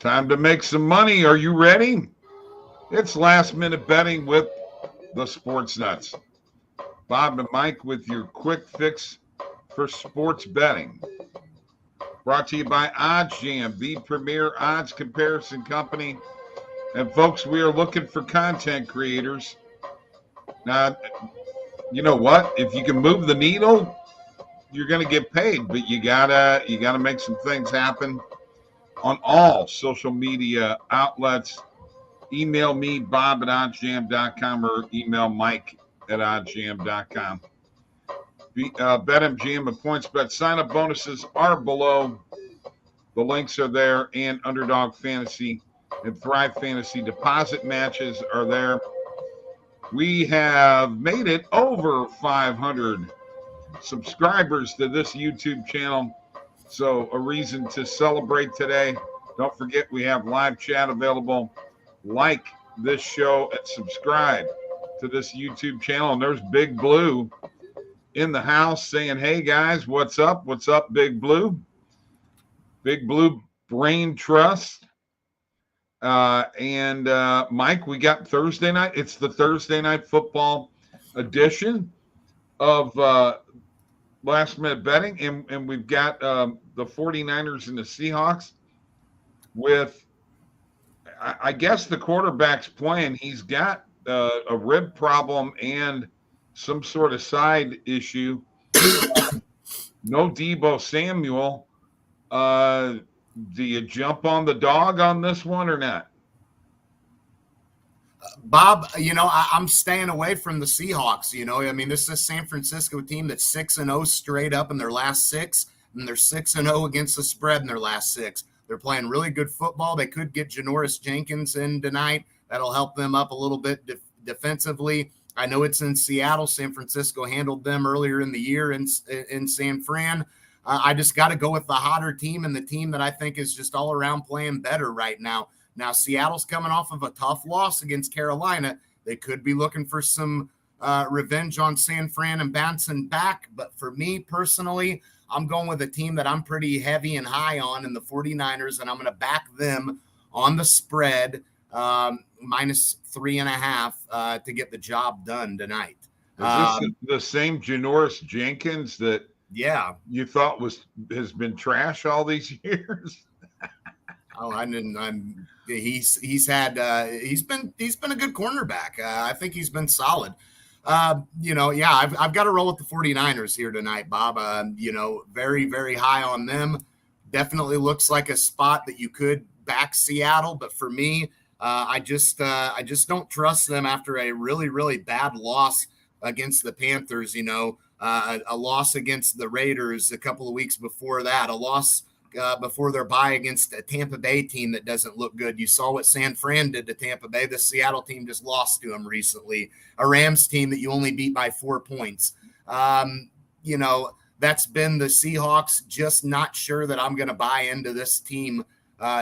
Time to make some money. Are you ready? It's last minute betting with the Sports Nuts. Bob and Mike with your quick fix for sports betting. Brought to you by OddsJam, the premier odds comparison company. And folks, we are looking for content creators. Now, you know what? If you can move the needle, you're going to get paid, but you gotta make some things happen on all social media outlets. Email me, Bob at OddsJam.com, or email Mike at OddsJam.com. BetMGM and PointsBet sign-up bonuses are below. The links are there, and Underdog Fantasy and Thrive Fantasy deposit matches are there. We have made it over 500 subscribers to this YouTube channel, so a reason to celebrate today. Don't forget, we have live chat available. Like this show and subscribe to this YouTube channel. And there's Big Blue in the house saying, hey guys, what's up? What's up, Big Blue? Big Blue Brain Trust. And Mike, we got Thursday night. It's the Thursday night football edition of last minute betting. And we've got the 49ers and the Seahawks with, I guess, the quarterback's playing. He's got a rib problem and some sort of side issue. No Deebo Samuel. Do you jump on the dog on this one or not? Bob, I'm staying away from the Seahawks. This is a San Francisco team that's 6-0 straight up in their last six, and they're 6-0 against the spread in their last six. They're playing really good football. They could get Janoris Jenkins in tonight. That'll help them up a little bit defensively. I know it's in Seattle. San Francisco handled them earlier in the year in San Fran. I just got to go with the hotter team and the team that I think is just all around playing better right now. Now, Seattle's coming off of a tough loss against Carolina. They could be looking for some revenge on San Fran and bouncing back. But for me personally, I'm going with a team that I'm pretty heavy and high on in the 49ers, and I'm going to back them on the spread minus 3.5 to get the job done tonight. Is this the same Janoris Jenkins that you thought has been trash all these years? He's been a good cornerback. I think he's been solid. I've got to roll with the 49ers here tonight, Bob. Very, very high on them. Definitely looks like a spot that you could back Seattle, but for me, I just don't trust them after a really, really bad loss against the Panthers. A loss against the Raiders a couple of weeks before that, a loss before their bye against a Tampa Bay team that doesn't look good. You saw what San Fran did to Tampa Bay. The Seattle team just lost to them recently. A Rams team that you only beat by 4 points. That's been the Seahawks. Just not sure that I'm going to buy into this team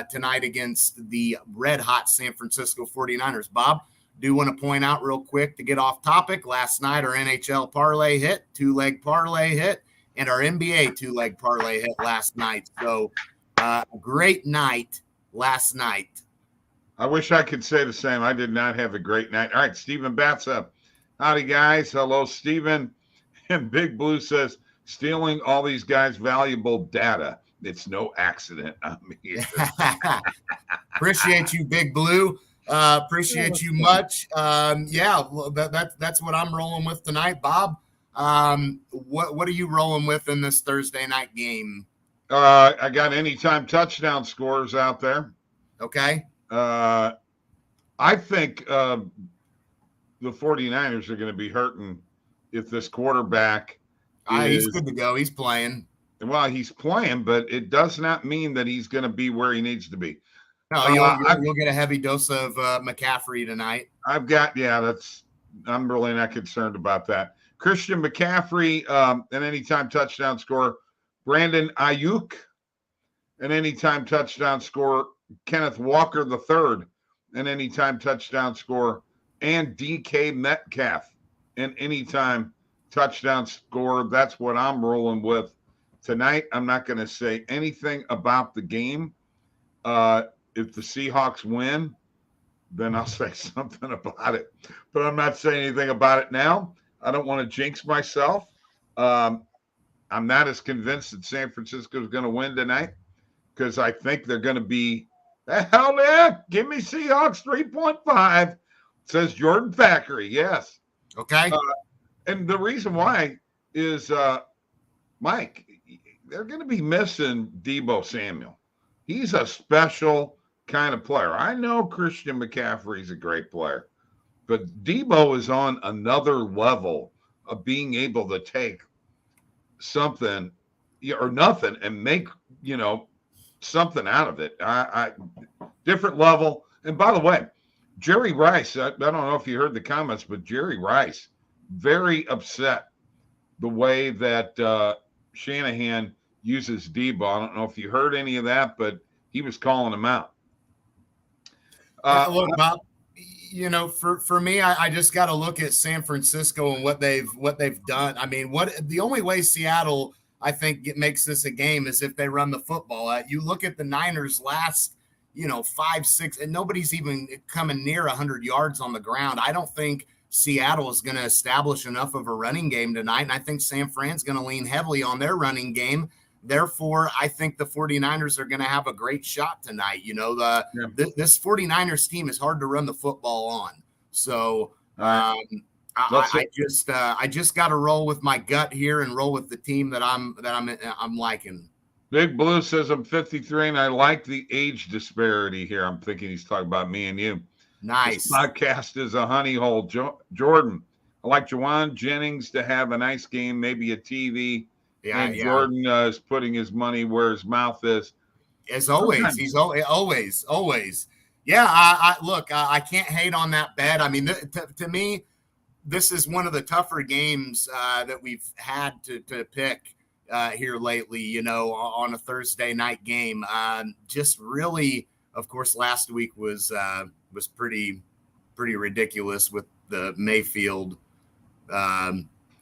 tonight against the red-hot San Francisco 49ers. Bob, do want to point out real quick to get off topic, last night our NHL parlay hit, two-leg parlay hit, and our NBA two-leg parlay hit last night. So great night last night. I wish I could say the same. I did not have a great night. All right, Stephen Batts up. Howdy, guys. Hello, Stephen. And Big Blue says, stealing all these guys' valuable data. It's no accident on me. Appreciate you, Big Blue. Appreciate you much. That's what I'm rolling with tonight, Bob. What are you rolling with in this Thursday night game? I got anytime touchdown scores out there. Okay. I think the 49ers are going to be hurting if this quarterback he's good to go. He's playing. Well, he's playing, but it does not mean that he's going to be where he needs to be. No, you'll get a heavy dose of McCaffrey tonight. I'm really not concerned about that. Christian McCaffrey, an anytime touchdown score. Brandon Ayuk, an anytime touchdown score. Kenneth Walker III, an anytime touchdown score. And DK Metcalf, an anytime touchdown score. That's what I'm rolling with tonight. I'm not going to say anything about the game. if the Seahawks win, then I'll say something about it. But I'm not saying anything about it now. I don't want to jinx myself. I'm not as convinced that San Francisco is going to win tonight because I think they're going to be, hell yeah, give me Seahawks 3.5, says Jordan Thackeray. Yes. Okay. And the reason why is, Mike, they're going to be missing Deebo Samuel. He's a special kind of player. I know Christian McCaffrey's a great player, but Deebo is on another level of being able to take something or nothing and make, something out of it. I different level. And by the way, Jerry Rice, I don't know if you heard the comments, but Jerry Rice, very upset the way that Shanahan uses Deebo. I don't know if you heard any of that, but he was calling him out. Look, Bob, for me, I just got to look at San Francisco and what they've done. I mean, the only way Seattle, I think, makes this a game is if they run the football. You look at the Niners last, 5, 6, and nobody's even coming near 100 yards on the ground. I don't think Seattle is going to establish enough of a running game tonight, and I think San Fran's going to lean heavily on their running game. Therefore, I think the 49ers are going to have a great shot tonight. This 49ers team is hard to run the football on. So I just got to roll with my gut here and roll with the team that I'm liking. Big Blue says I'm 53 and I like the age disparity here. I'm thinking he's talking about me and you. Nice. This podcast is a honey hole. Jordan, I like Juwan Jennings to have a nice game, maybe a TV. Yeah, Jordan is putting his money where his mouth is. As always, he's always. Yeah, I can't hate on that bet. I mean, to me, this is one of the tougher games that we've had to pick here lately, on a Thursday night game. Just really, of course, last week was pretty ridiculous with the Mayfield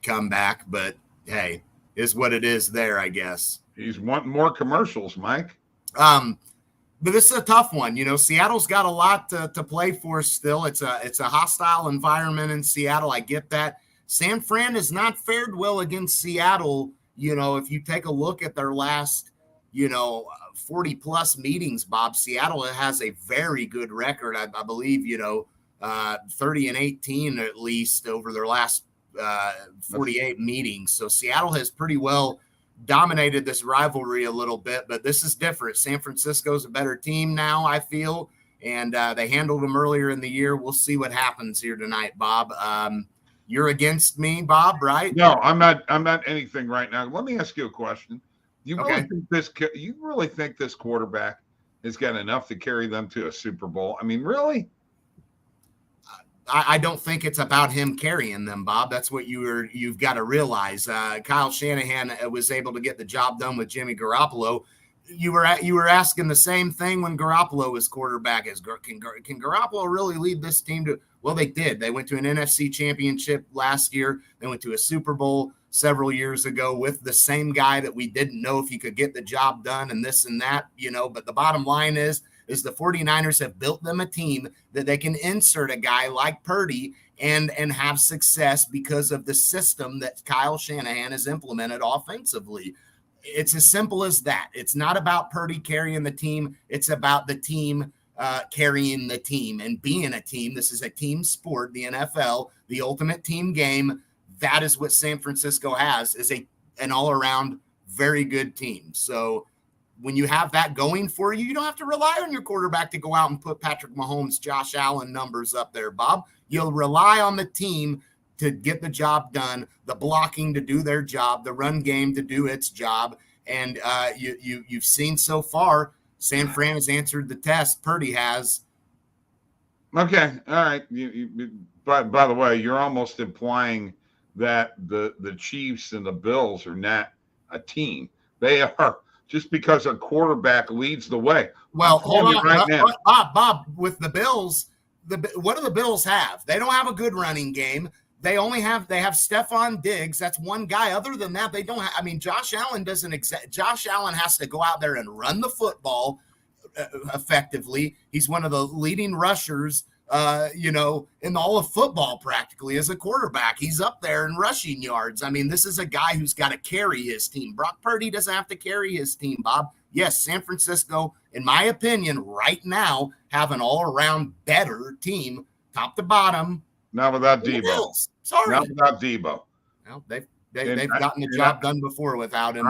comeback, but hey, is what it is there, I guess. He's wanting more commercials, Mike. But this is a tough one. Seattle's got a lot to play for still. It's a hostile environment in Seattle. I get that. San Fran has not fared well against Seattle. If you take a look at their last, 40 plus meetings, Bob, Seattle has a very good record. I believe, 30-18 at least over their last 48 meetings. So Seattle has pretty well dominated this rivalry a little bit, but this is different. San Francisco's a better team now, I feel, and they handled them earlier in the year. We'll see what happens here tonight, Bob. You're against me, Bob, right? No, I'm not anything right now. Let me ask you a question. You really think this quarterback has got enough to carry them to a Super Bowl? I mean, really? I don't think it's about him carrying them, Bob. That's what you've got to realize. Kyle Shanahan was able to get the job done with Jimmy Garoppolo. You were asking the same thing when Garoppolo was quarterback. Can Garoppolo really lead this team to? Well, they did. They went to an NFC championship last year. They went to a Super Bowl several years ago with the same guy that we didn't know if he could get the job done and this and that, But the bottom line is the 49ers have built them a team that they can insert a guy like Purdy and have success because of the system that Kyle Shanahan has implemented offensively. It's as simple as that. It's not about Purdy carrying the team. It's about the team carrying the team and being a team. This is a team sport, the NFL, the ultimate team game. That is what San Francisco has, is an all-around very good team. So when you have that going for you, you don't have to rely on your quarterback to go out and put Patrick Mahomes, Josh Allen numbers up there, Bob. You'll rely on the team to get the job done, the blocking to do their job, the run game to do its job. And you've seen so far, San Fran has answered the test. Purdy has. Okay. All right. By the way, you're almost implying that the Chiefs and the Bills are not a team. They are, just because a quarterback leads the way. Well, hold on. Right now. Bob, with the Bills, what do the Bills have? They don't have a good running game. They have Stephon Diggs. That's one guy. Other than that, they don't have. I mean, Josh Allen has to go out there and run the football, effectively. He's one of the leading rushers, in all of football practically as a quarterback. He's up there in rushing yards. I mean, this is a guy who's got to carry his team. Brock Purdy doesn't have to carry his team, Bob. Yes, San Francisco, in my opinion, right now, have an all-around better team, top to bottom. Not without Debo. Sorry. Not without Debo. Well, they've gotten the job done before without him.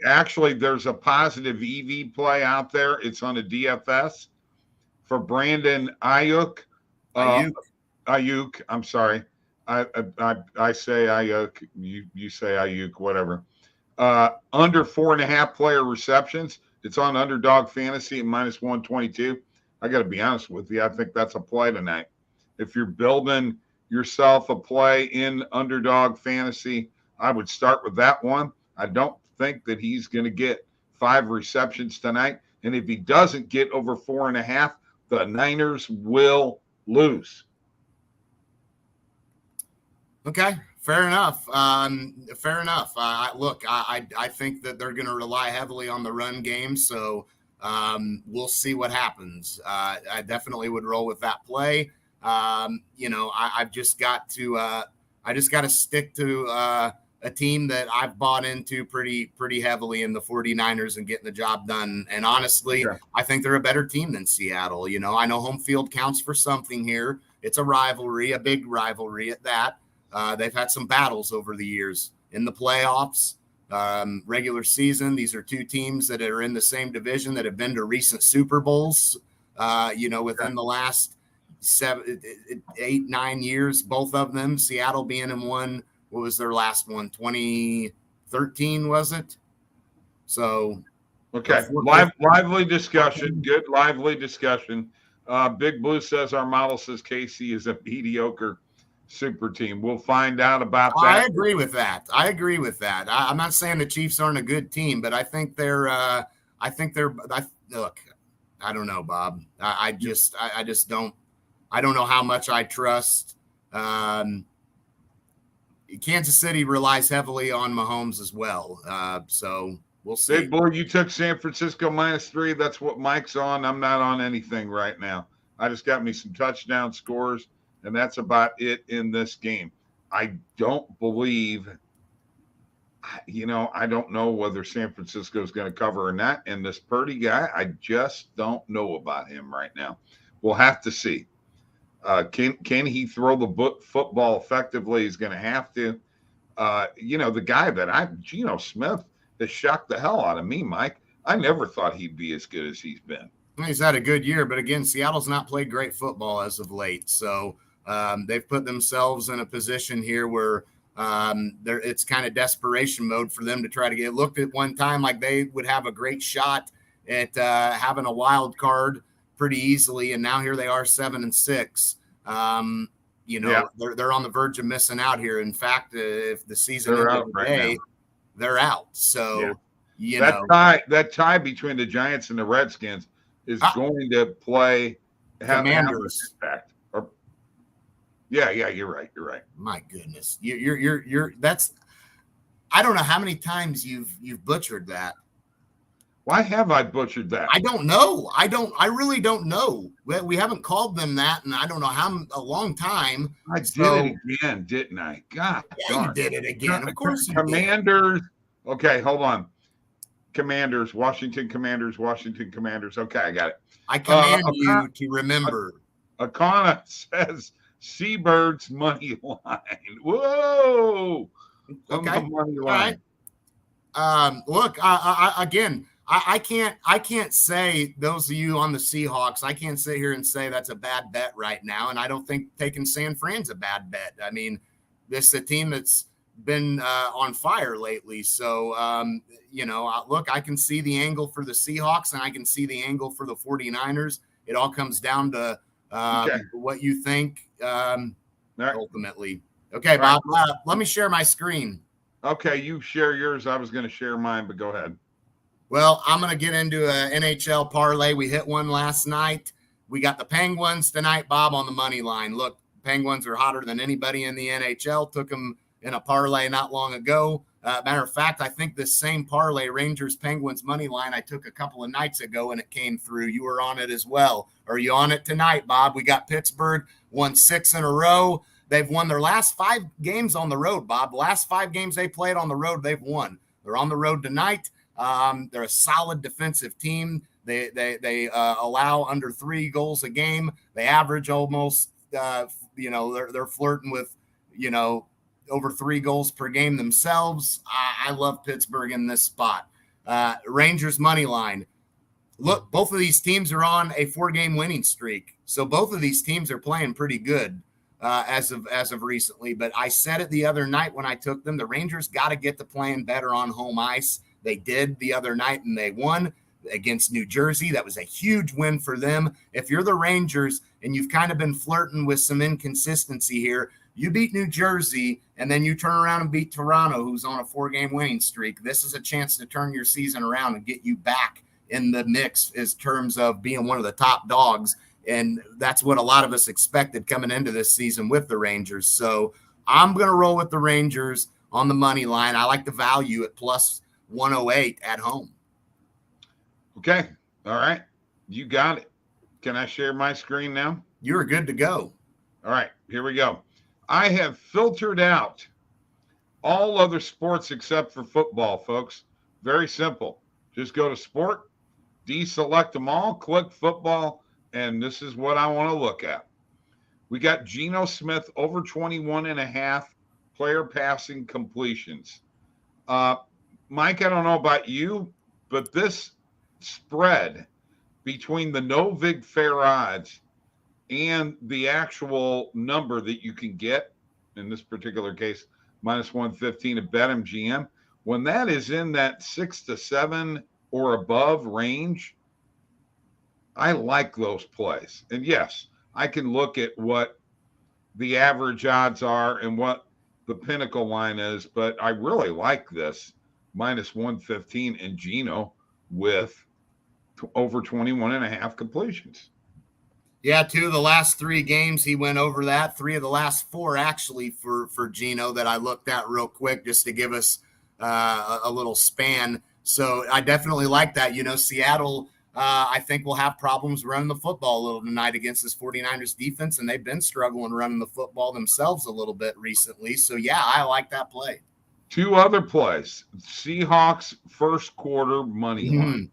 Actually, there's a positive EV play out there. It's on a DFS for Brandon Ayuk. Ayuk. I'm sorry. I say Ayuk. You say Ayuk. Whatever. Under 4.5 player receptions. It's on Underdog Fantasy at -122. I got to be honest with you. I think that's a play tonight. If you're building yourself a play in Underdog Fantasy, I would start with that one. I don't think that he's going to get 5 receptions tonight. And if he doesn't get over 4.5, the Niners will lose. Okay, fair enough. Look, I think that they're going to rely heavily on the run game, so we'll see what happens. I definitely would roll with that play. I've just got to stick to a team that I've bought into pretty heavily in the 49ers and getting the job done. And honestly, sure. I think they're a better team than Seattle. I know home field counts for something here. It's a rivalry, a big rivalry at that. They've had some battles over the years in the playoffs, regular season. These are two teams that are in the same division that have been to recent Super Bowls, within the last 7, 8, 9 years, both of them. Seattle being in one. What was their last one? 2013, was it? So, okay. Lively discussion. Good lively discussion. Big Blue says our model says KC is a mediocre super team. We'll find out about that. I agree with that. I'm not saying the Chiefs aren't a good team, but I think they're. Look, I don't know, Bob. I just don't. I don't know how much I trust. Kansas City relies heavily on Mahomes as well. So we'll see. Big boy, you took San Francisco -3. That's what Mike's on. I'm not on anything right now. I just got me some touchdown scores, and that's about it in this game. I don't believe, I don't know whether San Francisco is going to cover or not. And this Purdy guy, I just don't know about him right now. We'll have to see. Can he throw the football effectively? He's going to have to. The guy that Geno Smith has shocked the hell out of me, Mike. I never thought he'd be as good as he's been. He's had a good year, but again, Seattle's not played great football as of late. So they've put themselves in a position here where it's kind of desperation mode for them to try to get. It looked at one time like they would have a great shot at having a wild card pretty easily, and now here they are 7-6. They're on the verge of missing out here. In fact, if the season ended today, they're out. So that tie between the Giants and the Redskins is going to play Commanders. Yeah, you're right. My goodness, you're that's. I don't know how many times you've butchered that. Why have I butchered that? I don't know. I really don't know. We haven't called them that, and I don't know a long time. I did it again, didn't I? God, you did it again. Of course you Commanders. Did. Okay, hold on. Commanders, Washington Commanders. Okay, I got it. I command you to remember. Akana says Seabirds money line. Whoa. Okay. Money line. All right. Look, I can't say, those of you on the Seahawks, I can't sit here and say that's a bad bet right now. And I don't think taking San Fran's a bad bet. I mean, this is a team that's been on fire lately. So, look, I can see the angle for the Seahawks and I can see the angle for the 49ers. It all comes down to what you think ultimately. Okay, Bob, let me share my screen. Okay, you share yours. I was going to share mine, but go ahead. Well, I'm going to get into an NHL parlay. We hit one last night. We got the Penguins tonight, Bob, on the money line. Look, Penguins are hotter than anybody in the NHL. Took them in a parlay not long ago. Matter of fact, I think this same parlay, Rangers Penguins money line, I took a couple of nights ago and it came through. You were on it as well. Are you on it tonight, Bob? We got Pittsburgh won 6 in a row. They've won their last 5 games on the road, Bob. The last 5 games they played on the road, they've won. They're on the road tonight. They're a solid defensive team. They allow under 3 goals a game. They average almost, they're flirting with, over 3 goals per game themselves. I love Pittsburgh in this spot. Rangers money line. Look, both of these teams are on a 4-game winning streak. So both of these teams are playing pretty good as of recently. But I said it the other night when I took them, the Rangers got to get to playing better on home ice. They did the other night and they won against New Jersey. That was a huge win for them. If you're the Rangers and you've kind of been flirting with some inconsistency here, you beat New Jersey and then you turn around and beat Toronto, who's on a 4-game winning streak. This is a chance to turn your season around and get you back in the mix in terms of being one of the top dogs. And that's what a lot of us expected coming into this season with the Rangers. So I'm going to roll with the Rangers on the money line. I like the value at plus 108 at home. Okay. All right. You got it. Can I share my screen now? You're good to go. All right. Here we go. I have filtered out all other sports except for football, folks. Very simple. Just go to sport, deselect them all, click football, and this is what I want to look at. We got Geno Smith over 21.5 player passing completions. Mike, I don't know about you, but this spread between the no vig fair odds and the actual number that you can get, in this particular case, minus 115 at BetMGM, when that is in that 6 to 7 or above range, I like those plays. And yes, I can look at what the average odds are and what the pinnacle line is, but I really like this minus 115 in Geno with over 21.5 completions. Yeah, 2 of the last 3 games he went over that. 3 of the last 4 actually for Geno that I looked at real quick just to give us a little span. So I definitely like that. Seattle, I think will have problems running the football a little tonight against this 49ers defense, and they've been struggling running the football themselves a little bit recently. So, yeah, I like that play. 2 other plays. Seahawks first quarter money line.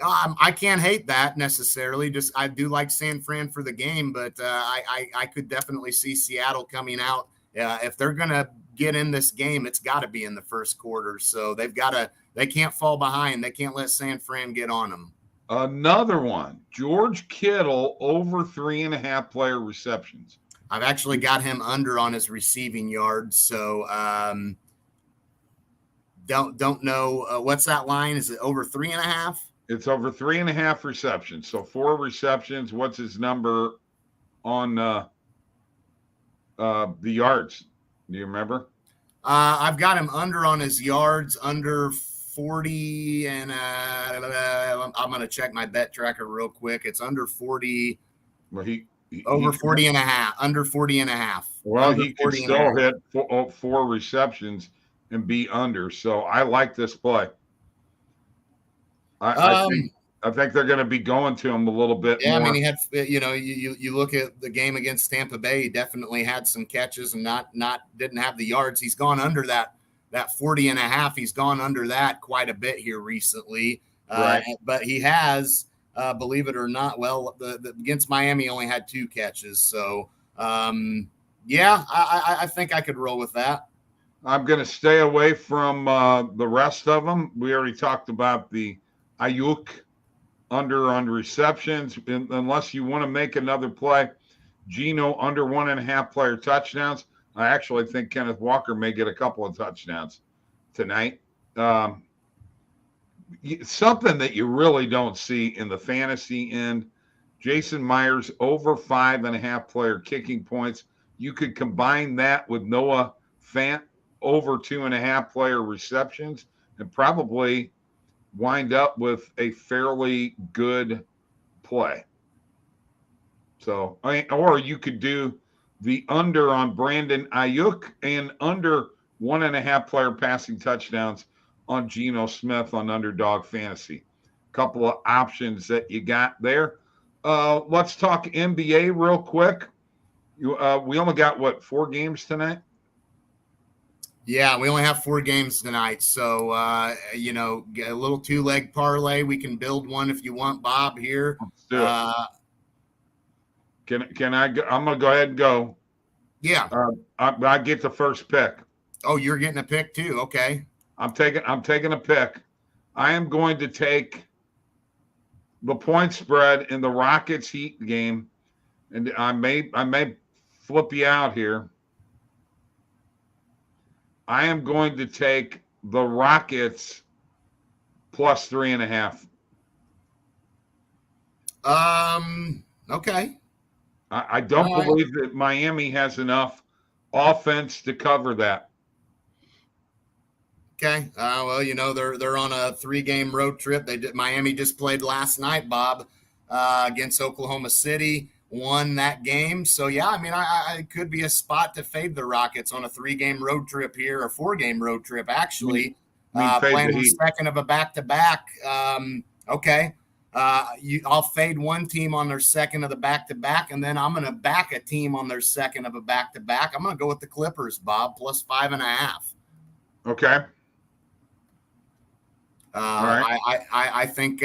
I can't hate that necessarily. Just I do like San Fran for the game, but I could definitely see Seattle coming out. If they're going to get in this game, it's got to be in the first quarter. So they can't fall behind. They can't let San Fran get on them. Another one, George Kittle over 3.5 player receptions. I've actually got him under on his receiving yards. So don't know what's that line. Is it over 3.5? It's over 3.5 receptions. So 4 receptions. What's his number on the yards? Do you remember? I've got him under on his yards, under 40, and I'm going to check my bet tracker real quick. It's under 40. Well, over 40 and a half, under 40 and a half. Well, he could still hit 4 receptions and be under. So I like this play. I think they're going to be going to him a little bit more. I mean, he had, you look at the game against Tampa Bay, he definitely had some catches and didn't have the yards. He's gone under that 40 and a half. He's gone under that quite a bit here recently. Right. But he has, believe it or not, against Miami, he only had 2 catches. So, I think I could roll with that. I'm going to stay away from the rest of them. We already talked about the Ayuk under on receptions, unless you want to make another play. Geno under 1.5 player touchdowns. I actually think Kenneth Walker may get a couple of touchdowns tonight. Something that you really don't see in the fantasy end, Jason Myers over 5.5 player kicking points. You could combine that with Noah Fant over 2.5 player receptions and probably wind up with a fairly good play. So, or you could do the under on Brandon Ayuk and under 1.5 player passing touchdowns on Geno Smith on Underdog Fantasy. Couple of options that you got there. Let's talk NBA real quick. We only got 4 games tonight? Yeah, we only have 4 games tonight. So, get a little 2-leg parlay. We can build one if you want, Bob, here. Let's do it. Can I go? I'm going to go ahead and go. Yeah. I get the first pick. Oh, you're getting a pick too. Okay. I'm taking a pick. I am going to take the point spread in the Rockets Heat game. And I may flip you out here. I am going to take the Rockets plus 3.5. Okay. I don't believe that Miami has enough offense to cover that. Okay. Well, they're on a 3-game road trip. Miami just played last night, Bob, against Oklahoma City, won that game. So, yeah, I mean, I could be a spot to fade the Rockets on a 3-game road trip here, or 4-game road trip, actually. Playing the second of a back-to-back. Okay. I'll fade one team on their second of the back-to-back, and then I'm going to back a team on their second of a back-to-back. I'm going to go with the Clippers, Bob, plus 5.5. Okay. Right. I think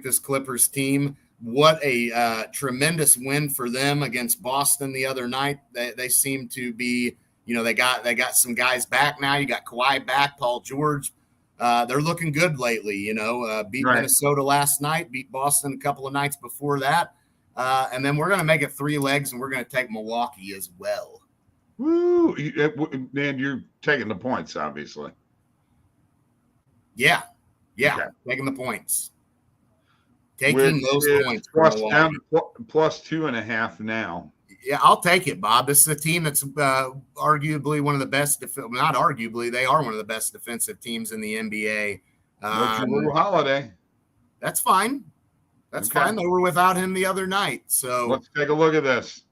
this Clippers team, what a tremendous win for them against Boston the other night. They seem to be, they got some guys back now. You got Kawhi back, Paul George. They're looking good lately. Beat Minnesota last night, beat Boston a couple of nights before that, and then we're going to make it 3 legs, and we're going to take Milwaukee as well. Woo! And you're taking the points, obviously. Yeah. Okay. Taking the points. Taking those points. Plus 2.5 now. Yeah, I'll take it, Bob. This is a team that's arguably one of the best. Not arguably, they are one of the best defensive teams in the NBA. Holiday. That's fine. That's fine. They were without him the other night. So let's take a look at this.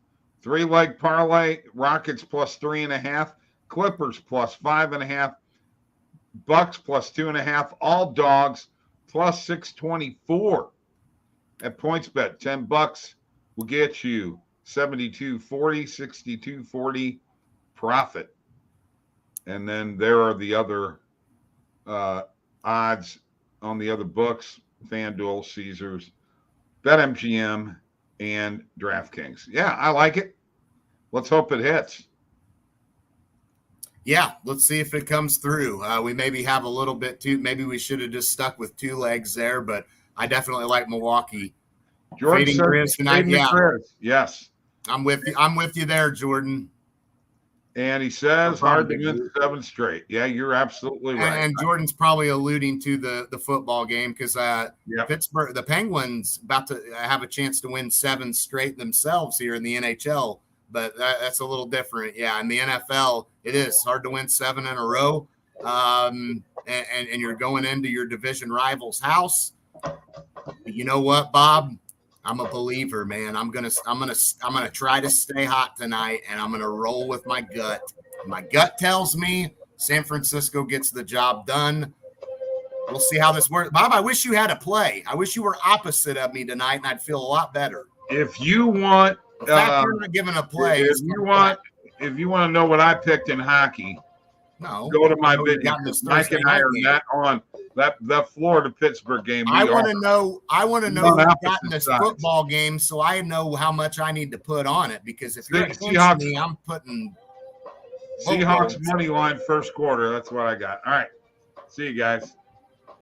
3-leg parlay: Rockets plus 3.5, Clippers plus 5.5. Bucks plus 2.5, all dogs plus 624 at PointsBet. $10 will get you 72.40, 62.40 profit. And then there are the other odds on the other books: FanDuel, Caesars, BetMGM, and DraftKings. Yeah, I like it. Let's hope it hits. Yeah, let's see if it comes through. We maybe have a little bit too. Maybe we should have just stuck with 2 legs there, but I definitely like Milwaukee. Jordan Grizz tonight. Yeah, Grizz. Yes, I'm with you. I'm with you there, Jordan. And he says hard to win 7 straight. Yeah, you're absolutely right. And Jordan's probably alluding to the football game because Pittsburgh, the Penguins, about to have a chance to win 7 straight themselves here in the NHL. But that's a little different. Yeah, in the NFL, it is hard to win 7 in a row. And you're going into your division rival's house. But you know what, Bob? I'm a believer, man. I'm gonna try to stay hot tonight, and I'm gonna roll with my gut. My gut tells me San Francisco gets the job done. We'll see how this works. Bob, I wish you had a play. I wish you were opposite of me tonight, and I'd feel a lot better. If you want the fact you're not giving a play. If you want to know what I picked in hockey, go to my video. Mike and I are not on that Florida Pittsburgh game. I want to know who got in this football game, so I know how much I need to put on it. Because if you're against me, I'm putting Seahawks money line first quarter. That's what I got. All right, see you guys.